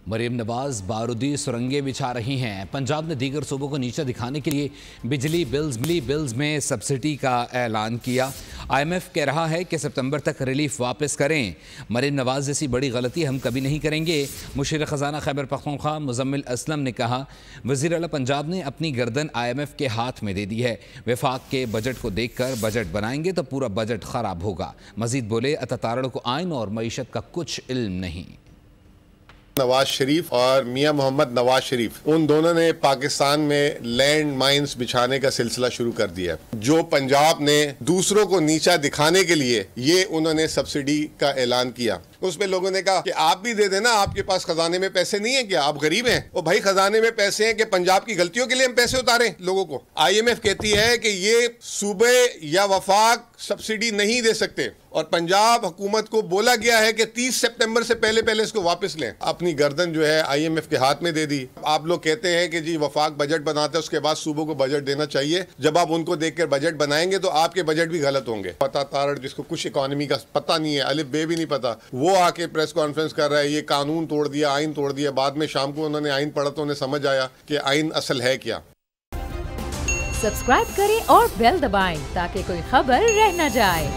مریم نواز بارودی سرنگیں بچھا رہی ہیں۔ پنجاب نے دیگر صوبوں کو نیچا دکھانے کے لیے بجلی بلز میں سبسڈی کا اعلان کیا۔ IMF کہہ رہا ہے کہ سپتمبر تک ریلیف واپس کریں۔ مریم نواز جیسی بڑی غلطی ہم کبھی نہیں کریں گے۔ مشیر خزانہ خیبر پختونخوا مزمل اسلم نے کہا وزیر اعلیٰ پنجاب نے اپنی گردن IMF کے ہاتھ میں دے دی ہے۔ وفاق کے بجٹ کو دیکھ کر بجٹ بنائیں گے تو پورا بجٹ خراب ہوگا۔ مزید بولے اتاتارڑ کو آئین اور معیشت کا کچھ علم نہیں۔ نواز شریف اور میاں محمد نواز شریف ان دونوں نے پاکستان میں لینڈ مائنز بچھانے کا سلسلہ شروع کر دیا ہے۔ جو پنجاب نے دوسروں کو نیچا دکھانے کے لیے یہ انہوں نے سبسڈی کا اعلان کیا۔ اس میں لوگوں نے کہا کہ آپ بھی دے دینا، آپ کے پاس خزانے میں پیسے نہیں ہیں کیا؟ آپ غریب ہیں؟ وہ بھائی خزانے میں پیسے ہیں کہ پنجاب کی غلطیوں کے لیے ہم پیسے اتاریں لوگوں کو؟ IMF کہتی ہے کہ یہ صوبے یا وفاق سبسڈی نہیں دے سکتے، اور پنجاب حکومت کو بولا گیا ہے کہ 30 سپتمبر سے پہلے اس کو واپس لیں۔ اپنی گردن جو ہے IMF کے ہاتھ میں دے دی۔ آپ لوگ کہتے ہیں کہ جی وفاق بجٹ بناتا ہے، اس کے بعد صوبوں کو بجٹ دینا چاہیے۔ جب آپ ان کو دیکھ کر بجٹ بنائیں گے تو آپ کے بجٹ بھی غلط ہوں گے۔ اتاتارڑ جس کو کچھ اکانومی کا پتہ نہیں ہے، الف بے بھی نہیں پتہ، وہ آ کے پریس کانفرنس کر رہا ہے یہ قانون توڑ دیا، آئین توڑ دیا۔ بعد میں شام کو انہوں نے آئین پڑھا تو انہیں سمجھ آیا کہ آئین اصل ہے کیا۔ سبسکرائب کریں اور بیل دبائیں تاکہ کوئی خبر رہ نہ جائے۔